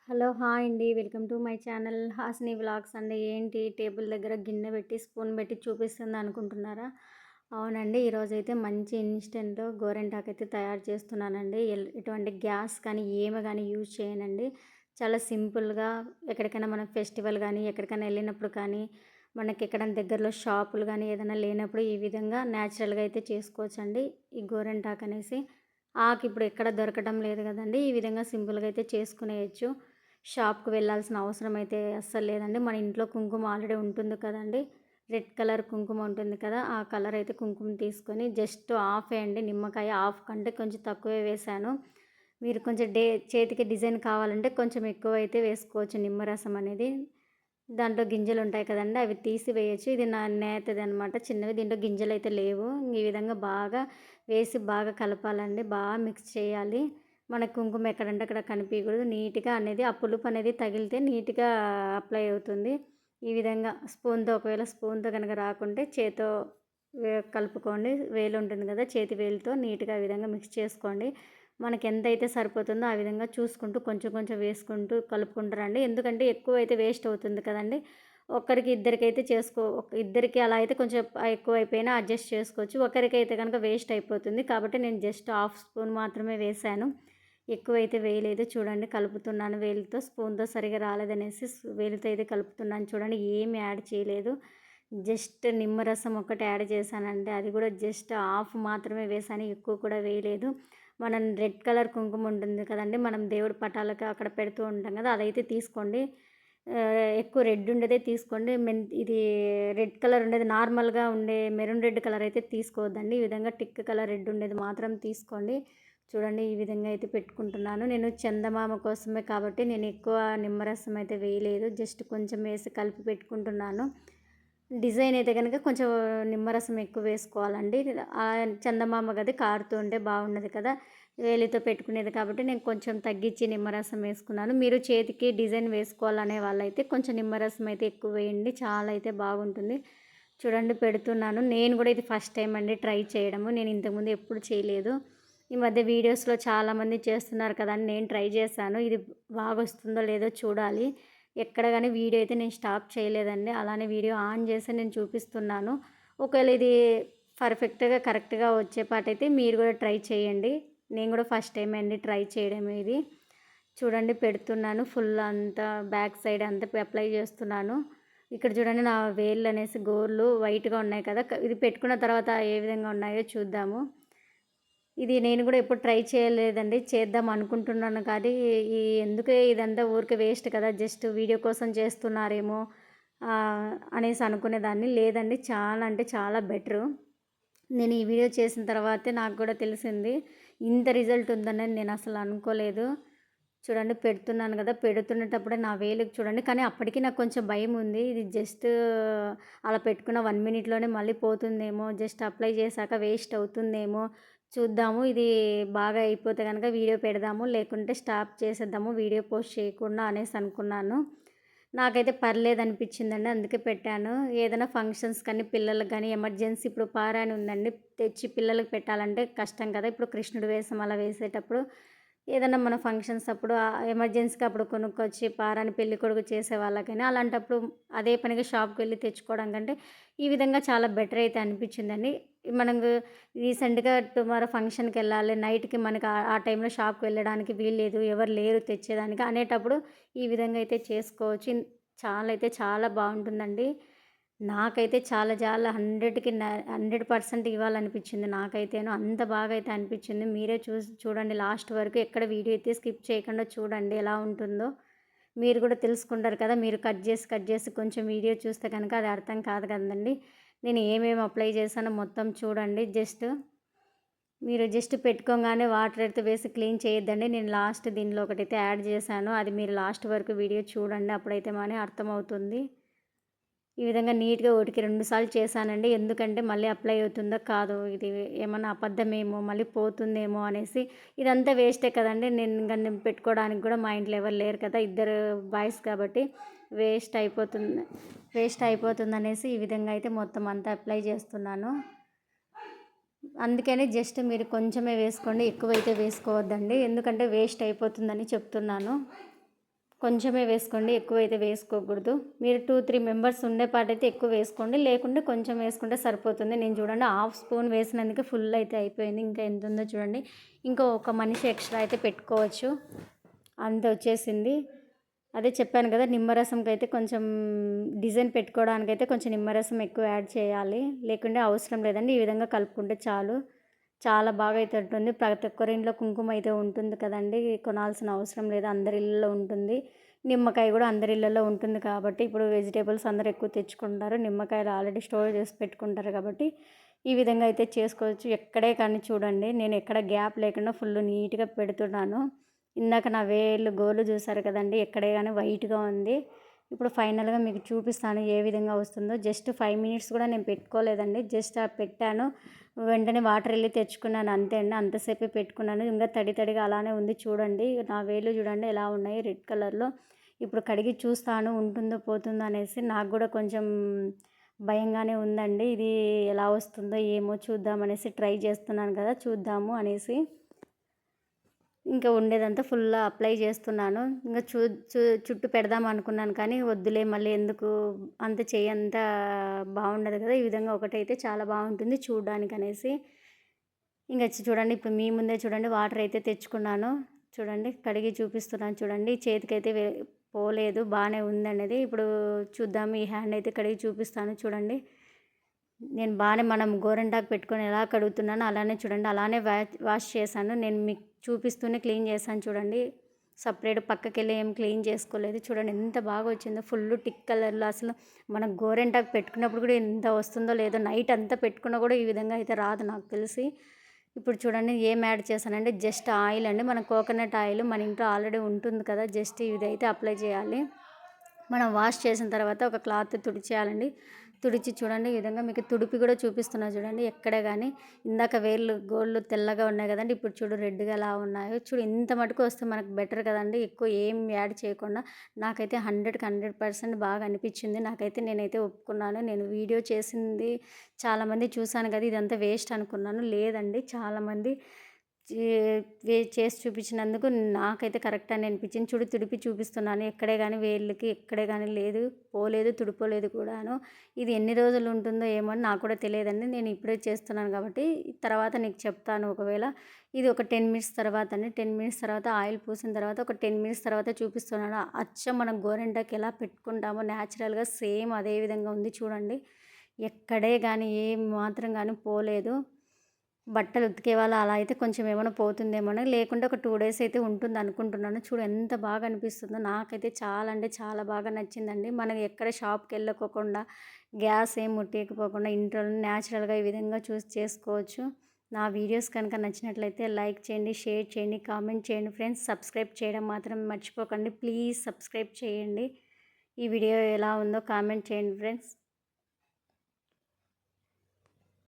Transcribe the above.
Hello! Hi అండి. Welcome to my channel Hasini vlogs అండి. ఏంటి టేబుల్ దగ్గర గిన్నె పెట్టి, స్పూన్ పెట్టి చూపిస్తుంది అనుకుంటున్నారా? అవునండి. ఈరోజైతే మంచి ఇన్‌స్టంట్ గోరింటాకైతే తయారు చేస్తున్నానండి. ఎటువంటి గ్యాస్ కానీ, ఏమి గానీ యూజ్ చేయనండి. చాలా సింపుల్‌గా ఎక్కడికైనా మనం ఫెస్టివల్ గానీ, ఎక్కడికైనా ఎళ్ళినప్పుడు కానీ, మనకెక్కడైనా దగ్గరలో షాపులు గానీ, ఏదైనా లేనప్పుడు ఈ విధంగా న్యాచురల్‌గా అయితే చేసుకోవచ్చండి. ఈ గోరింటాకనేసి. ఇప్పుడు ఎక్కడ దొరకడం లేదు గదండీ! ఈ విధంగా సింపుల్‌గా అయితే చేసుకునేయొచ్చు. షాప్‌కి వెళ్ళాల్సిన అవసరం అయితే అస్సలు లేదండి. మన ఇంట్లో కుంకుమ ఆల్రెడీ ఉంటుంది కదండీ! రెడ్ కలర్ కుంకుమ ఉంటుంది కదా! ఆ కలర్ అయితే కుంకుమ తీసుకొని జస్ట్ హాఫే అండి నిమ్మకాయ హాఫ్ కంటే కొంచెం తక్కువే వేశాను. మీరు కొంచెం చేతికి డిజైన్ కావాలంటే కొంచెం ఎక్కువైతే వేసుకోవచ్చు నిమ్మరసం అనేది. దాంట్లో గింజలుంటాయి కదండీ! అవి తీసి వేయొచ్చు. ఇది నా నేతదనమాట చిన్నవి. దీంట్లో గింజలైతే లేవు. ఈ విధంగా బాగా వేసి బాగా కలపాలండి. మిక్స్ చేయాలి. మన కుంకుమ ఎక్కడంటే అక్కడ కనిపియకూడదు. నీట్‌గా అనేది ఆ పులుపు అనేది తగిలితే నీట్‌గా అప్లై అవుతుంది. ఈ విధంగా స్పూన్‌తో ఒకవేళ స్పూన్‌తో గనక రాకుంటే చేత్తో కలుపుకోండి. వేలు ఉంటుంది కదా! చేతి వేలుతో నీట్‌గా ఈ విధంగా మిక్స్ చేసుకోండి. మనకెంతైతే సరిపోతుందో ఆ విధంగా చూసుకుంటూ కొంచెం కొంచెం వేసుకుంటూ కలుపుకుంటూ రండి. ఎందుకంటే ఎక్కువైతే వేస్ట్ అవుతుంది కదండీ! ఒక్కరికి ఇద్దరికైతే ఇద్దరికి అలా అయితే కొంచెం ఎక్కువైపోయినా అడ్జస్ట్ చేసుకోవచ్చు. ఒకరికైతే గనుక వేస్ట్ అయిపోతుంది. కాబట్టి నేను జస్ట్ హాఫ్ స్పూన్ మాత్రమే వేశాను. ఎక్కువైతే వేయలేదు. చూడండి కలుపుతున్నాను వేలుతో. స్పూన్‌తో సరిగ్గా రాలేదనేసి వేలుతో అయితే కలుపుతున్నాను చూడండి. ఏమి యాడ్ చేయలేదు. జస్ట్ నిమ్మరసం ఒక్కటి యాడ్ చేశానండి. అది కూడా జస్ట్ హాఫ్ మాత్రమే వేశాను. ఎక్కువ కూడా వేయలేదు. మనం రెడ్ కలర్ కుంకుమ ఉంటుంది కదండీ! మనం దేవుడి పటాలకు అక్కడ పెడుతూ ఉంటాం కదా! అదైతే తీసుకోండి. ఎక్కువ రెడ్ ఉండేదే తీసుకోండి. ఇది రెడ్ కలర్ ఉండేది నార్మల్‌గా ఉండే మెరూన్ రెడ్ కలర్ అయితే తీసుకోవద్దండి. ఈ విధంగా టిక్ కలర్ రెడ్ ఉండేది మాత్రం తీసుకోండి. చూడండి ఈ విధంగా అయితే పెట్టుకుంటున్నాను. నేను చందమామ కోసమే కాబట్టి నేను ఎక్కువ నిమ్మరసం అయితే వేయలేదు. జస్ట్ కొంచెం వేసి కలిపి పెట్టుకుంటున్నాను. డిజైన్ అయితే గనుక కొంచెం నిమ్మరసం ఎక్కువ వేసుకోవాలండి. చందమామ గది కారుతూ ఉంటే బాగుండదు కదా! వేలితో పెట్టుకునేది కాబట్టి నేను కొంచెం తగ్గించి నిమ్మరసం వేసుకున్నాను. మీరు చేతికి డిజైన్ వేసుకోవాలనే వాళ్ళైతే కొంచెం నిమ్మరసం అయితే ఎక్కువ వేయండి. చాలా అయితే బాగుంటుంది. చూడండి పెడుతున్నాను. నేను కూడా ఇది ఫస్ట్ టైమ్ అండి ట్రై చేయడము. నేను ఇంతకుముందు ఎప్పుడు చేయలేదు. ఈ మధ్య వీడియోస్‌లో చాలామంది చేస్తున్నారు కదా అని నేను ట్రై చేశాను. ఇది బాగొస్తుందో లేదో చూడాలి. ఎక్కడ గాని వీడియో అయితే నేను స్టాప్ చేయలేదండి. అలానే వీడియో ఆన్ చేసి నేను చూపిస్తున్నాను. ఒకవేళ ఇది పర్ఫెక్ట్‌గా, కరెక్ట్‌గా వచ్చే పాటైతే మీరు కూడా ట్రై చేయండి. నేను కూడా ఫస్ట్ టైమ్ అండి ట్రై చేయడం ఇది. చూడండి పెడుతున్నాను. ఫుల్ అంతా బ్యాక్ సైడ్ అంతా అప్లై చేస్తున్నాను. ఇక్కడ చూడండి నా వేళ్ళనేసి గోర్లు వైట్‌గా ఉన్నాయి కదా! ఇది పెట్టుకున్న తర్వాత ఏ విధంగా ఉన్నాయో చూద్దాము. ఇది నేను కూడా ఎప్పుడు ట్రై చేయలేదండి. చేద్దాం అనుకుంటున్నాను కానీ, ఎందుకే ఇదంతా ఊరికే వేస్ట్ కదా! జస్ట్ వీడియో కోసం చేస్తున్నారేమో అనేసి అనుకునేదాన్ని. లేదండి చాలా అంటే చాలా బెటరు. నేను ఈ వీడియో చేసిన తర్వాతే నాకు కూడా తెలిసింది. ఇంత రిజల్ట్ ఉందనేది నేను అసలు అనుకోలేదు. చూడండి పెడుతున్నాను కదా! పెడుతునేటప్పుడే నా వేలుకి చూడండి కానీ అప్పటికి నాకు కొంచెం భయముంది. ఇది జస్ట్ అలా పెట్టుకున్న 1 మినిట్‌లోనే మళ్ళీ పోతుందేమో, జస్ట్ అప్లై చేశాక వేస్ట్ అవుతుందేమో చూద్దాము. ఇది బాగా అయిపోతే గనక వీడియో పెడదాము. లేకుంటే స్టాప్ చేసేద్దాము. వీడియో పోస్ట్ చేయకుండా అనేసి అనుకున్నాను. నాకైతే పర్లేదనిపించిందండి. అందుకే పెట్టాను. ఏదైనా ఫంక్షన్స్ కానీ, పిల్లలకి గానీ ఎమర్జెన్సీ ఇప్పుడు పారాణి ఉందండి. తెచ్చి పిల్లలకి పెట్టాలంటే కష్టం కదా! ఇప్పుడు కృష్ణుడి వేషం అలా వేసేటప్పుడు ఏదన్నా మన ఫంక్షన్స్ అప్పుడు ఎమర్జెన్సీగా అప్పుడు కొనుక్కొచ్చి పారాని పెళ్ళికొడుకు చేసే వాళ్ళకైనా అలాంటప్పుడు అదే పనిగా షాప్‌కి వెళ్లి తెచ్చుకోవడం కంటే ఈ విధంగా చాలా బెటర్ అయితే అనిపించిందండి. మనకు రీసెంట్‌గా టుమారో ఫంక్షన్‌కెళ్ళాలి నైట్‌కి మనకు ఆ టైంలో షాప్‌కి వెళ్ళడానికి వీల్లేదు. ఎవరు లేరు తెచ్చేదానికి అనేటప్పుడు ఈ విధంగా అయితే చేసుకోవచ్చు. చాలా అయితే చాలా బావుంటుందండి. నాకైతే చాలా చాలా 100కి 100% ఇవ్వాలనిపించింది నాకైతేను. అంత బాగా అయితే అనిపించింది. మీరే చూడండి లాస్ట్ వరకు ఎక్కడ వీడియో అయితే స్కిప్ చేయకుండా చూడండి ఎలా ఉంటుందో. మీరు కూడా తెలుసుకుంటారు కదా! మీరు కట్ చేసి కొంచెం వీడియో చూస్తే కనుక అది అర్థం కాదు కదండీ! నేను ఏమేమి అప్లై చేశానో మొత్తం చూడండి. మీరు జస్ట్ పెట్టుకోంగానే వాటర్ అయితే వేసి క్లీన్ చేయొద్దండి. నేను లాస్ట్ దీనిలో ఒకటైతే యాడ్ చేశాను. అది మీరు లాస్ట్ వరకు వీడియో చూడండి. అప్పుడైతే అర్థమవుతుంది. ఈ విధంగా నీట్‌గా ఒకటికి 2 సార్లు చేశానండి. ఎందుకంటే మళ్ళీ అప్లై అవుతుందో కాదో, ఇది ఏమన్నా అబద్ధమేమో, మళ్ళీ పోతుందేమో అనేసి. ఇదంతా వేస్టే కదండీ! నేను పెట్టుకోవడానికి కూడా మా ఇంట్లో ఎవరు లేరు కదా! ఇద్దరు బాయ్స్ కాబట్టి వేస్ట్ అయిపోతుంది. వేస్ట్ అయిపోతుందనేసి ఈ విధంగా అయితే మొత్తం అంతా అప్లై చేస్తున్నాను. అందుకని జస్ట్ మీరు కొంచెమే వేసుకోండి. ఎక్కువైతే వేసుకోవద్దండి. ఎందుకంటే వేస్ట్ అయిపోతుందని చెప్తున్నాను. కొంచెమే వేసుకోండి, ఎక్కువైతే వేసుకోకూడదు. మీరు 2-3 మెంబర్స్ ఉండేపాటైతే ఎక్కువ వేసుకోండి, లేకుంటే కొంచెం వేసుకుంటే సరిపోతుంది. నేను చూడండి హాఫ్ స్పూన్ వేసినందుకే ఫుల్ అయితే అయిపోయింది. ఇంకా ఎంత ఉందో చూడండి. ఇంకా ఒక మనిషి ఎక్స్ట్రా అయితే పెట్టుకోవచ్చు. అంత వచ్చేసింది. అదే చెప్పాను కదా, నిమ్మరసంకైతే కొంచెం డిజైన్ పెట్టుకోవడానికైతే కొంచెం నిమ్మరసం ఎక్కువ యాడ్ చేయాలి, లేకుంటే అవసరం లేదండి. ఈ విధంగా కలుపుకుంటే చాలు. చాలా బాగా అయితే ఉంటుంది. ప్రతి ఒక్కరి ఇంట్లో కుంకుమ అయితే ఉంటుంది కదండి, కొనాల్సిన అవసరం లేదు, అందరి ఇళ్ళలో ఉంటుంది. నిమ్మకాయ కూడా అందరి ఇళ్ళలో ఉంటుంది కాబట్టి ఇప్పుడు వెజిటేబుల్స్ అందరూ ఎక్కువ తెచ్చుకుంటారు. నిమ్మకాయలు ఆల్రెడీ స్టోర్ చేసి పెట్టుకుంటారు కాబట్టి ఈ విధంగా అయితే చేసుకోవచ్చు. ఎక్కడే కానీ చూడండి, నేను ఎక్కడ గ్యాప్ లేకుండా ఫుల్ నీట్గా పెడుతున్నాను. ఇందాక నా వేళ్ళు గోళ్ళు చూసారు కదండి, ఎక్కడే కానీ వైట్గా ఉంది. ఇప్పుడు ఫైనల్గా మీకు చూపిస్తాను ఏ విధంగా వస్తుందో. జస్ట్ 5 మినిట్స్ కూడా నేను పెట్టుకోలేదండి, జస్ట్ పెట్టాను, వెంటనే వాటర్ వెళ్ళి తెచ్చుకున్నాను అంతే అండి. అంతసేపే పెట్టుకున్నాను. ఇంకా తడి తడిగా అలానే ఉంది చూడండి. నా వేళ్ళు చూడండి ఎలా ఉన్నాయి, రెడ్ కలర్లో. ఇప్పుడు కడిగి చూస్తాను ఉంటుందో పోతుందో అనేసి. నాకు కూడా కొంచెం భయంగానే ఉందండి, ఇది ఎలా వస్తుందో ఏమో చూద్దామనేసి ట్రై చేస్తున్నాను కదా, చూద్దాము అనేసి ఇంకా ఉండేదంతా ఫుల్ అప్లై చేస్తున్నాను. ఇంకా చుట్టూ పెడదాం అనుకున్నాను కానీ వద్దులే, మళ్ళీ ఎందుకు, అంత అంత బాగుండదు కదా. ఈ విధంగా ఒకటైతే చాలా బాగుంటుంది చూడడానికి అనేసి ఇంకా చూడండి. ఇప్పుడు మీ ముందే చూడండి వాటర్ అయితే తెచ్చుకున్నాను. చూడండి కడిగి చూపిస్తున్నాను చూడండి. చేతికైతే పోలేదు, బాగానే ఉందనేది. ఇప్పుడు చూద్దాము, ఈ హ్యాండ్ అయితే కడిగి చూపిస్తాను చూడండి. నేను బాగానే మనం గోరింటాకు పెట్టుకొని ఎలా కడుగుతున్నానో అలానే చూడండి, అలానే వాష్ చేశాను. నేను మీకు చూపిస్తూనే క్లీన్ చేశాను చూడండి. సపరేట్ పక్కకి వెళ్ళి ఏం క్లీన్ చేసుకోలేదు. చూడండి ఎంత బాగా వచ్చిందో, ఫుల్ టిక్ కలర్లో. అసలు మనం గోరింటాకు పెట్టుకున్నప్పుడు కూడా ఎంత వస్తుందో లేదో, నైట్ అంతా పెట్టుకున్నా కూడా ఈ విధంగా అయితే రాదు నాకు తెలిసి. ఇప్పుడు చూడండి ఏం యాడ్ చేశానంటే జస్ట్ ఆయిల్ అండి, మన కోకోనట్ ఆయిల్ మన ఇంట్లో ఆల్రెడీ ఉంటుంది కదా, జస్ట్ ఇదైతే అప్లై చేయాలి. మనం వాష్ చేసిన తర్వాత ఒక క్లాత్ తుడిచేయాలండి. తుడిచి చూడండి ఈ విధంగా మీకు తుడిపి కూడా చూపిస్తున్నా చూడండి. ఎక్కడే కానీ ఇందాక వేళ్ళు గోళ్ళు తెల్లగా ఉన్నాయి కదండి, ఇప్పుడు చూడు రెడ్గా ఎలా ఉన్నాయో చూడు. ఇంత మటుకు వస్తే మనకు బెటర్ కదండి, ఎక్కువ ఏం యాడ్ చేయకుండా. నాకైతే 100కి 100% బాగా అనిపించింది. నేనైతే ఒప్పుకున్నాను. నేను వీడియో చేసింది చాలామంది చూశాను కదా, ఇదంతా వేస్ట్ అనుకున్నాను. లేదండి, చాలామంది చేసి చూపించినందుకు నాకైతే కరెక్ట్ అని అనిపించింది. చూడు తుడిపి చూపిస్తున్నాను, ఎక్కడే కానీ వేళ్ళకి ఎక్కడే కానీ లేదు, పోలేదు, తుడిపోలేదు కూడాను. ఇది ఎన్ని రోజులు ఉంటుందో ఏమో అని నాకు కూడా తెలియదండి. నేను ఇప్పుడే చేస్తున్నాను కాబట్టి తర్వాత నీకు చెప్తాను. ఒకవేళ ఇది ఒక 10 మినిట్స్ తర్వాత అండి, 10 మినిట్స్ తర్వాత ఆయిల్ పూసిన తర్వాత ఒక 10 మినిట్స్ తర్వాత చూపిస్తున్నాను. అచ్చం మనం గోరింటాకి ఎలా పెట్టుకుంటామో న్యాచురల్గా సేమ్ అదే విధంగా ఉంది చూడండి. ఎక్కడే కానీ ఏం మాత్రం కానీ పోలేదు. బట్టలు ఉతికే వాళ్ళు అలా అయితే కొంచెం ఏమైనా పోతుందేమో, లేకుంటే ఒక 2 డేస్ అయితే ఉంటుంది అనుకుంటున్నాను. చూడు ఎంత బాగా అనిపిస్తుందో, నాకైతే చాలా అంటే చాలా బాగా నచ్చిందండి. మనం ఎక్కడ షాప్కి వెళ్ళకోకుండా, గ్యాస్ ఏం ముట్టియకపోకుండా ఇంట్లోనే న్యాచురల్గా ఈ విధంగా చూసి చేసుకోవచ్చు. నా వీడియోస్ కనుక నచ్చినట్లయితే లైక్ చేయండి, షేర్ చేయండి, కామెంట్ చేయండి ఫ్రెండ్స్. సబ్స్క్రైబ్ చేయడం మాత్రం మర్చిపోకండి, ప్లీజ్ సబ్స్క్రైబ్ చేయండి. ఈ వీడియో ఎలా ఉందో కామెంట్ చేయండి ఫ్రెండ్స్.